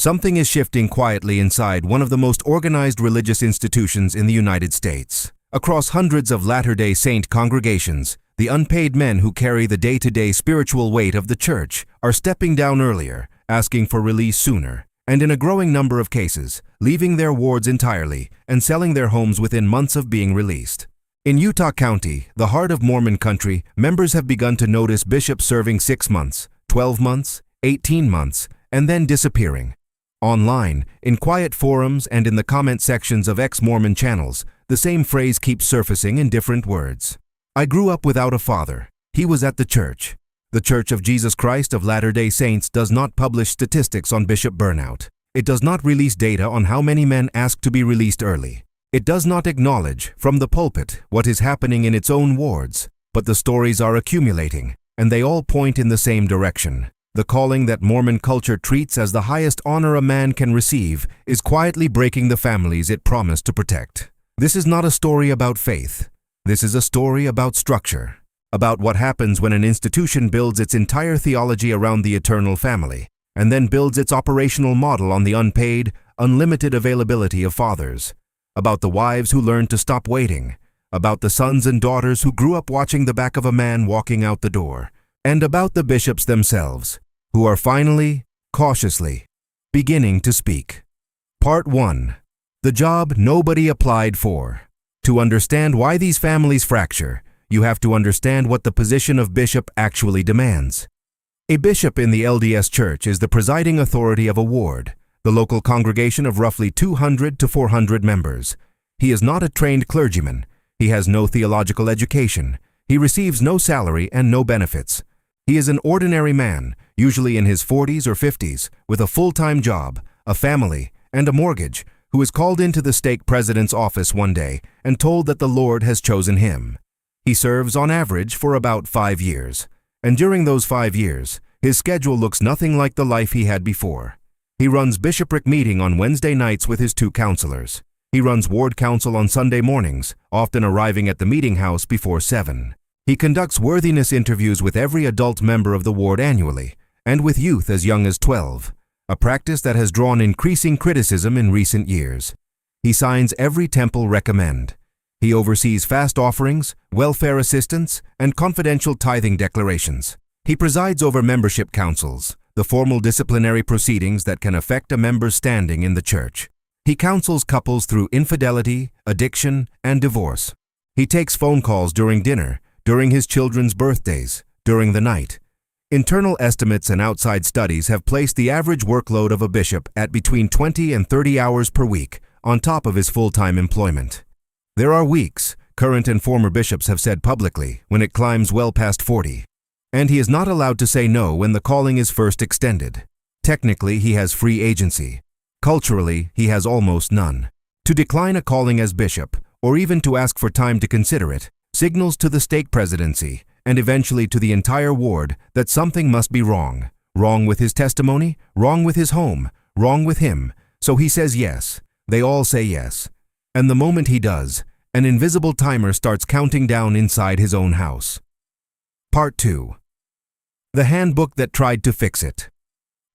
Something is shifting quietly inside one of the most organized religious institutions in the United States. Across hundreds of Latter-day Saint congregations, the unpaid men who carry the day-to-day spiritual weight of the church are stepping down earlier, asking for release sooner, and in a growing number of cases, leaving their wards entirely and selling their homes within months of being released. In Utah County, the heart of Mormon country, members have begun to notice bishops serving 6 months, 12 months, 18 months, and then disappearing. Online, in quiet forums and in the comment sections of ex-Mormon channels, the same phrase keeps surfacing in different words. I grew up without a father. He was at the church. The Church of Jesus Christ of Latter-day Saints does not publish statistics on bishop burnout. It does not release data on how many men ask to be released early. It does not acknowledge, from the pulpit, what is happening in its own wards. But the stories are accumulating, and they all point in the same direction. The calling that Mormon culture treats as the highest honor a man can receive is quietly breaking the families it promised to protect. This is not a story about faith. This is a story about structure. About what happens when an institution builds its entire theology around the eternal family, and then builds its operational model on the unpaid, unlimited availability of fathers. About the wives who learned to stop waiting. About the sons and daughters who grew up watching the back of a man walking out the door. And about the bishops themselves, who are finally, cautiously, beginning to speak. Part 1. The job nobody applied for. To understand why these families fracture, you have to understand what the position of bishop actually demands. A bishop in the LDS Church is the presiding authority of a ward, the local congregation of roughly 200 to 400 members. He is not a trained clergyman. He has no theological education. He receives no salary and no benefits. He is an ordinary man, usually in his 40s or 50s, with a full-time job, a family, and a mortgage, who is called into the stake president's office one day and told that the Lord has chosen him. He serves on average for about 5 years, and during those 5 years, his schedule looks nothing like the life he had before. He runs bishopric meeting on Wednesday nights with his 2 counselors. He runs ward council on Sunday mornings, often arriving at the meeting house before 7. He conducts worthiness interviews with every adult member of the ward annually, and with youth as young as 12, a practice that has drawn increasing criticism in recent years. He signs every temple recommend. He oversees fast offerings, welfare assistance, and confidential tithing declarations. He presides over membership councils, the formal disciplinary proceedings that can affect a member's standing in the church. He counsels couples through infidelity, addiction, and divorce. He takes phone calls during dinner, during his children's birthdays, during the night. Internal estimates and outside studies have placed the average workload of a bishop at between 20 and 30 hours per week, on top of his full-time employment. There are weeks, current and former bishops have said publicly, when it climbs well past 40. And he is not allowed to say no when the calling is first extended. Technically, he has free agency. Culturally, he has almost none. To decline a calling as bishop, or even to ask for time to consider it, signals to the stake presidency, and eventually to the entire ward, that something must be wrong. Wrong with his testimony, wrong with his home, wrong with him. So he says yes. They all say yes. And the moment he does, an invisible timer starts counting down inside his own house. Part 2. The handbook that tried to fix it.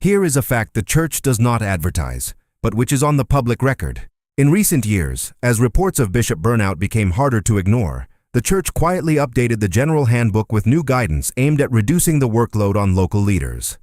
Here is a fact the church does not advertise, but which is on the public record. In recent years, as reports of bishop burnout became harder to ignore, the church quietly updated the general handbook with new guidance aimed at reducing the workload on local leaders.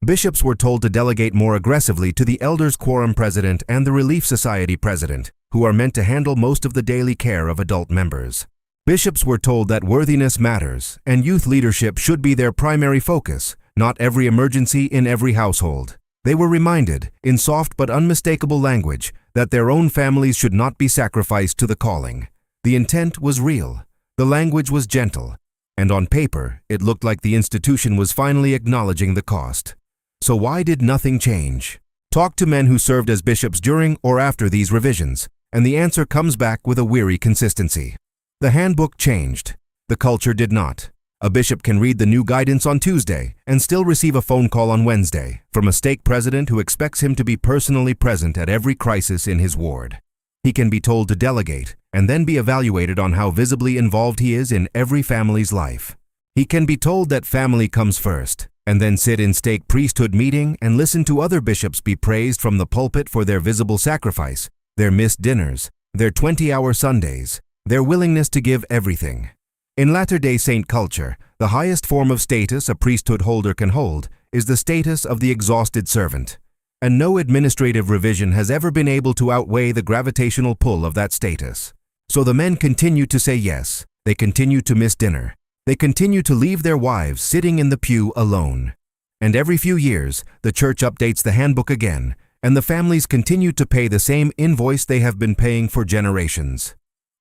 Bishops were told to delegate more aggressively to the Elders Quorum President and the Relief Society President, who are meant to handle most of the daily care of adult members. Bishops were told that worthiness matters, and youth leadership should be their primary focus, not every emergency in every household. They were reminded, in soft but unmistakable language, that their own families should not be sacrificed to the calling. The intent was real. The language was gentle, and on paper, it looked like the institution was finally acknowledging the cost. So why did nothing change? Talk to men who served as bishops during or after these revisions, and the answer comes back with a weary consistency. The handbook changed. The culture did not. A bishop can read the new guidance on Tuesday and still receive a phone call on Wednesday from a stake president who expects him to be personally present at every crisis in his ward. He can be told to delegate and then be evaluated on how visibly involved he is in every family's life. He can be told that family comes first, and then sit in stake priesthood meeting and listen to other bishops be praised from the pulpit for their visible sacrifice, their missed dinners, their 20-hour Sundays, their willingness to give everything. In Latter-day Saint culture, the highest form of status a priesthood holder can hold is the status of the exhausted servant, and no administrative revision has ever been able to outweigh the gravitational pull of that status. So the men continue to say yes, they continue to miss dinner, they continue to leave their wives sitting in the pew alone. And every few years, the church updates the handbook again, and the families continue to pay the same invoice they have been paying for generations.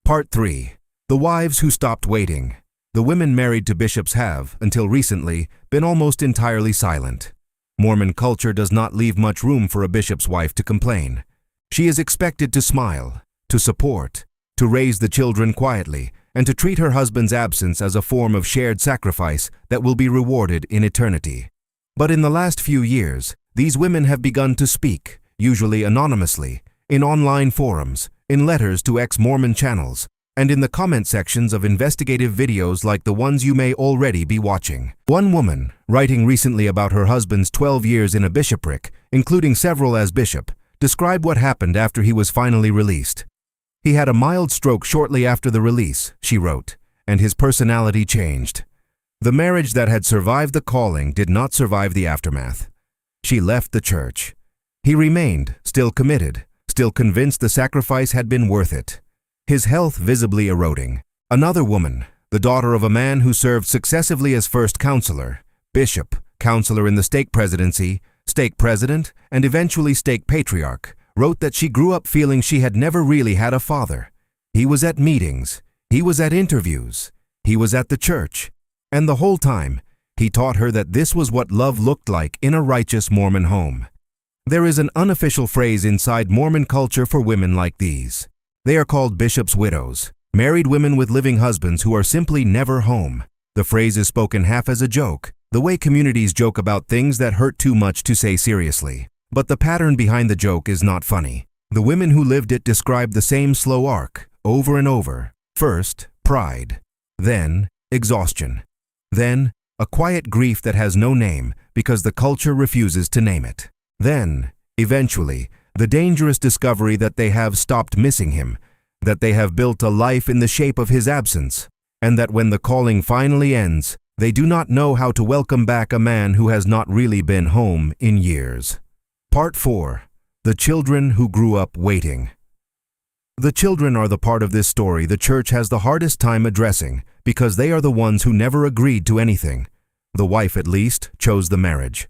Part 3. The wives who stopped waiting. The women married to bishops have, until recently, been almost entirely silent. Mormon culture does not leave much room for a bishop's wife to complain. She is expected to smile, to support, to raise the children quietly, and to treat her husband's absence as a form of shared sacrifice that will be rewarded in eternity. But in the last few years, these women have begun to speak, usually anonymously, in online forums, in letters to ex-Mormon channels, and in the comment sections of investigative videos like the ones you may already be watching. One woman, writing recently about her husband's 12 years in a bishopric, including several as bishop, described what happened after he was finally released. He had a mild stroke shortly after the release, she wrote, and his personality changed. The marriage that had survived the calling did not survive the aftermath. She left the church. He remained, still committed, still convinced the sacrifice had been worth it. His health visibly eroding. Another woman, the daughter of a man who served successively as first counselor, bishop, counselor in the stake presidency, stake president, and eventually stake patriarch, wrote that she grew up feeling she had never really had a father. He was at meetings, he was at interviews, he was at the church, and the whole time, he taught her that this was what love looked like in a righteous Mormon home. There is an unofficial phrase inside Mormon culture for women like these. They are called bishops' widows, married women with living husbands who are simply never home. The phrase is spoken half as a joke, the way communities joke about things that hurt too much to say seriously. But the pattern behind the joke is not funny. The women who lived it described the same slow arc, over and over. First, pride. Then, exhaustion. Then, a quiet grief that has no name because the culture refuses to name it. Then, eventually, the dangerous discovery that they have stopped missing him, that they have built a life in the shape of his absence, and that when the calling finally ends, they do not know how to welcome back a man who has not really been home in years. Part 4. The children who grew up waiting. The children are the part of this story the church has the hardest time addressing because they are the ones who never agreed to anything. The wife, at least, chose the marriage.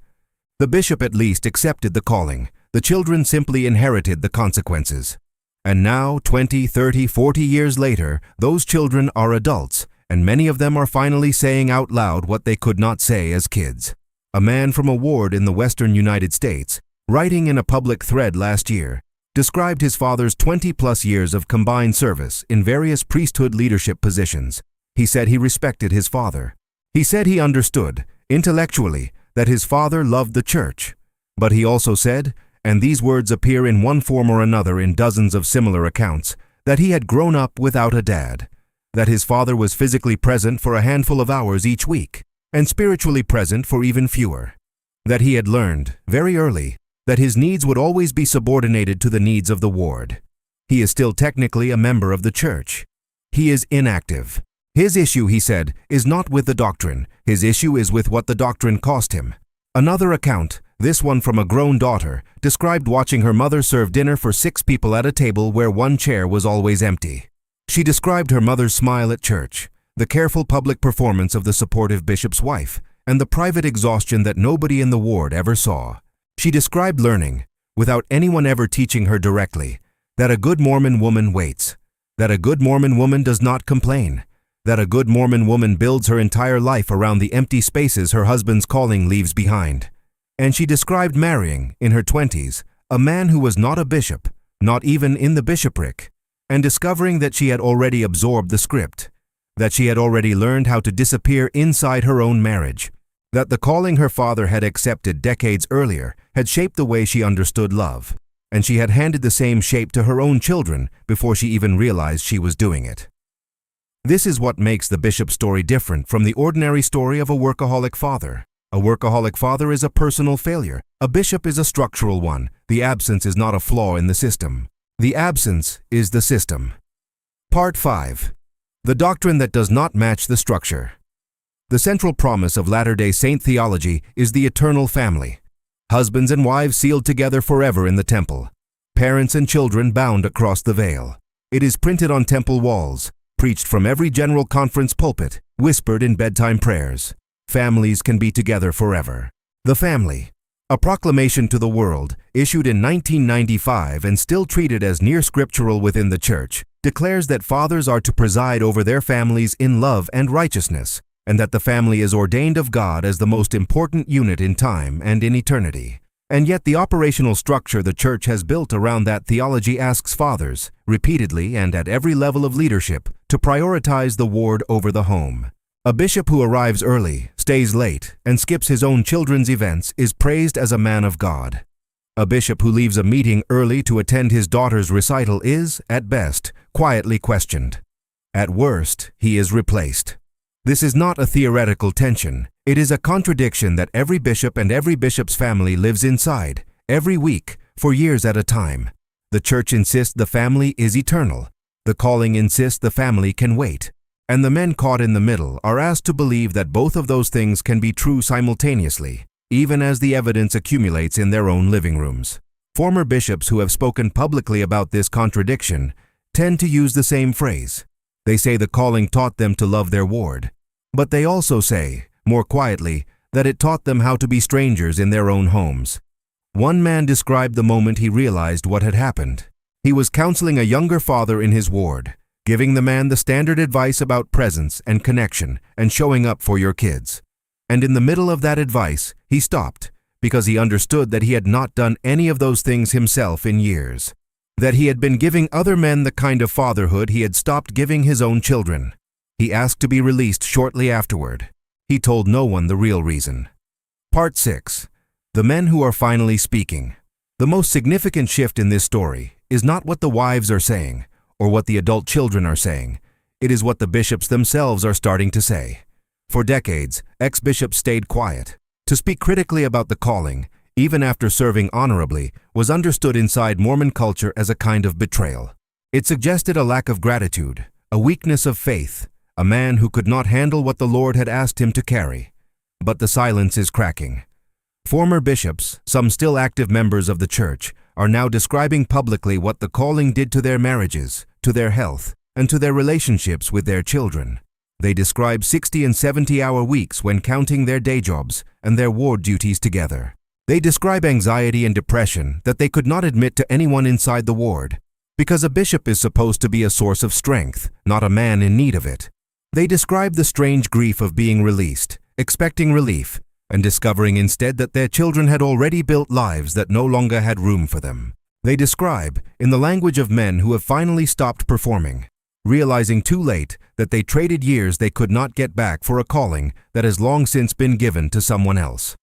The bishop, at least, accepted the calling. The children simply inherited the consequences. And now, 20, 30, 40 years later, those children are adults, and many of them are finally saying out loud what they could not say as kids. A man from a ward in the western United States, writing in a public thread last year, described his father's 20-plus years of combined service in various priesthood leadership positions. He said he respected his father. He said he understood, intellectually, that his father loved the church. But he also said, and these words appear in one form or another in dozens of similar accounts, that he had grown up without a dad, that his father was physically present for a handful of hours each week, and spiritually present for even fewer, that he had learned, very early, that his needs would always be subordinated to the needs of the ward. He is still technically a member of the church. He is inactive. His issue, he said, is not with the doctrine. His issue is with what the doctrine cost him. Another account, this one from a grown daughter, described watching her mother serve dinner for 6 people at a table where one chair was always empty. She described her mother's smile at church, the careful public performance of the supportive bishop's wife, and the private exhaustion that nobody in the ward ever saw. She described learning, without anyone ever teaching her directly, that a good Mormon woman waits, that a good Mormon woman does not complain, that a good Mormon woman builds her entire life around the empty spaces her husband's calling leaves behind. And she described marrying, in her 20s, a man who was not a bishop, not even in the bishopric, and discovering that she had already absorbed the script, that she had already learned how to disappear inside her own marriage, that the calling her father had accepted decades earlier had shaped the way she understood love, and she had handed the same shape to her own children before she even realized she was doing it. This is what makes the bishop's story different from the ordinary story of a workaholic father. A workaholic father is a personal failure. A bishop is a structural one. The absence is not a flaw in the system. The absence is the system. Part 5. The doctrine that does not match the structure. The central promise of Latter-day Saint theology is the eternal family. Husbands and wives sealed together forever in the temple. Parents and children bound across the veil. It is printed on temple walls, preached from every general conference pulpit, whispered in bedtime prayers. Families can be together forever. The family. A proclamation to the world, issued in 1995 and still treated as near scriptural within the church, declares that fathers are to preside over their families in love and righteousness, and that the family is ordained of God as the most important unit in time and in eternity. And yet the operational structure the church has built around that theology asks fathers, repeatedly and at every level of leadership, to prioritize the ward over the home. A bishop who arrives early, stays late, and skips his own children's events is praised as a man of God. A bishop who leaves a meeting early to attend his daughter's recital is, at best, quietly questioned. At worst, he is replaced. This is not a theoretical tension. It is a contradiction that every bishop and every bishop's family lives inside, every week, for years at a time. The church insists the family is eternal. The calling insists the family can wait. And the men caught in the middle are asked to believe that both of those things can be true simultaneously, even as the evidence accumulates in their own living rooms. Former bishops who have spoken publicly about this contradiction tend to use the same phrase. They say the calling taught them to love their ward. But they also say, more quietly, that it taught them how to be strangers in their own homes. One man described the moment he realized what had happened. He was counseling a younger father in his ward, giving the man the standard advice about presence and connection and showing up for your kids. And in the middle of that advice, he stopped because he understood that he had not done any of those things himself in years. That he had been giving other men the kind of fatherhood he had stopped giving his own children. He asked to be released shortly afterward. He told no one the real reason. Part 6. The men who are finally speaking. The most significant shift in this story is not what the wives are saying or what the adult children are saying. It is what the bishops themselves are starting to say. For decades, ex-bishops stayed quiet. To speak critically about the calling, even after serving honorably, was understood inside Mormon culture as a kind of betrayal. It suggested a lack of gratitude, a weakness of faith, a man who could not handle what the Lord had asked him to carry. But the silence is cracking. Former bishops, some still active members of the church, are now describing publicly what the calling did to their marriages, to their health, and to their relationships with their children. They describe 60 and 70-hour weeks when counting their day jobs and their ward duties together. They describe anxiety and depression that they could not admit to anyone inside the ward, because a bishop is supposed to be a source of strength, not a man in need of it. They describe the strange grief of being released, expecting relief, and discovering instead that their children had already built lives that no longer had room for them. They describe, in the language of men who have finally stopped performing, realizing too late that they traded years they could not get back for a calling that has long since been given to someone else.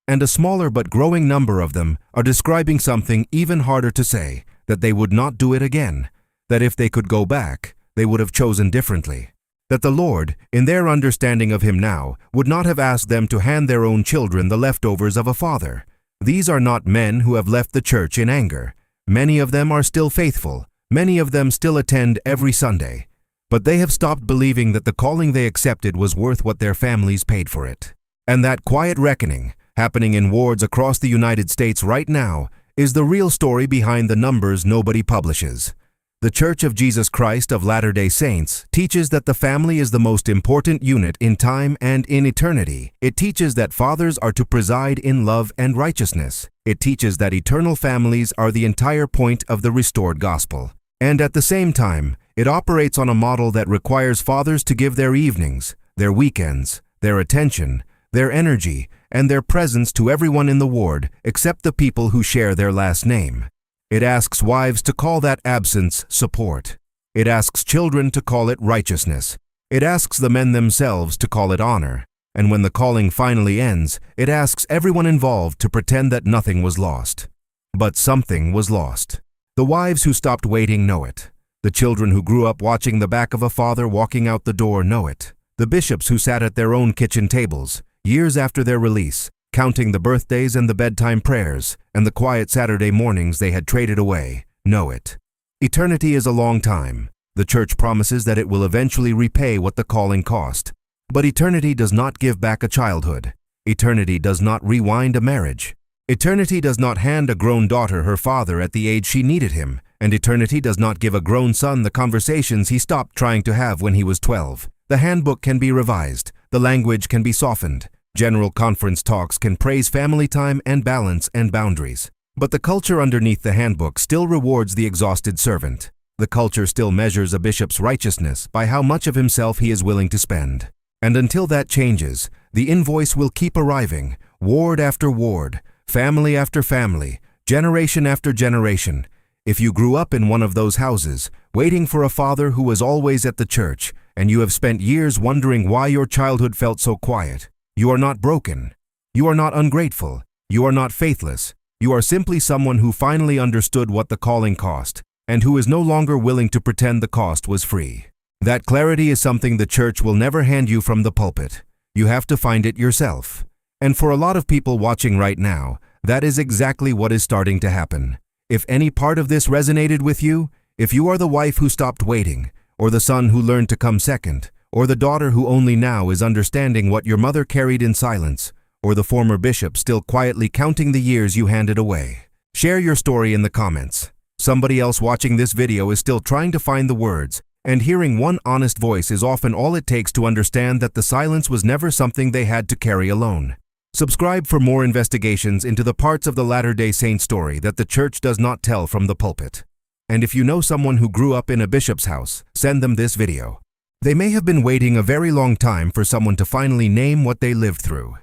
And a smaller but growing number of them are describing something even harder to say, that they would not do it again, that if they could go back, they would have chosen differently. That the Lord, in their understanding of Him now, would not have asked them to hand their own children the leftovers of a father. These are not men who have left the church in anger. Many of them are still faithful. Many of them still attend every Sunday. But they have stopped believing that the calling they accepted was worth what their families paid for it. And that quiet reckoning, happening in wards across the United States right now, is the real story behind the numbers nobody publishes. The Church of Jesus Christ of Latter-day Saints teaches that the family is the most important unit in time and in eternity. It teaches that fathers are to preside in love and righteousness. It teaches that eternal families are the entire point of the restored gospel. And at the same time, it operates on a model that requires fathers to give their evenings, their weekends, their attention, their energy, and their presence to everyone in the ward except the people who share their last name. It asks wives to call that absence support. It asks children to call it righteousness. It asks the men themselves to call it honor. And when the calling finally ends, it asks everyone involved to pretend that nothing was lost. But something was lost. The wives who stopped waiting know it. The children who grew up watching the back of a father walking out the door know it. The bishops who sat at their own kitchen tables, years after their release, counting the birthdays and the bedtime prayers and the quiet Saturday mornings they had traded away. Know it. Eternity is a long time. The church promises that it will eventually repay what the calling cost. But eternity does not give back a childhood. Eternity does not rewind a marriage. Eternity does not hand a grown daughter her father at the age she needed him, and eternity does not give a grown son the conversations he stopped trying to have when he was 12. The handbook can be revised. The language can be softened. General conference talks can praise family time and balance and boundaries. But the culture underneath the handbook still rewards the exhausted servant. The culture still measures a bishop's righteousness by how much of himself he is willing to spend. And until that changes, the invoice will keep arriving, ward after ward, family after family, generation after generation. If you grew up in one of those houses, waiting for a father who was always at the church, and you have spent years wondering why your childhood felt so quiet, you are not broken. You are not ungrateful. You are not faithless. You are simply someone who finally understood what the calling cost, and who is no longer willing to pretend the cost was free. That clarity is something the church will never hand you from the pulpit. You have to find it yourself. And for a lot of people watching right now, that is exactly what is starting to happen. If any part of this resonated with you, if you are the wife who stopped waiting, or the son who learned to come second, or the daughter who only now is understanding what your mother carried in silence, or the former bishop still quietly counting the years you handed away, share your story in the comments. Somebody else watching this video is still trying to find the words, and hearing one honest voice is often all it takes to understand that the silence was never something they had to carry alone. Subscribe for more investigations into the parts of the Latter-day Saint story that the church does not tell from the pulpit. And if you know someone who grew up in a bishop's house, send them this video. They may have been waiting a very long time for someone to finally name what they lived through.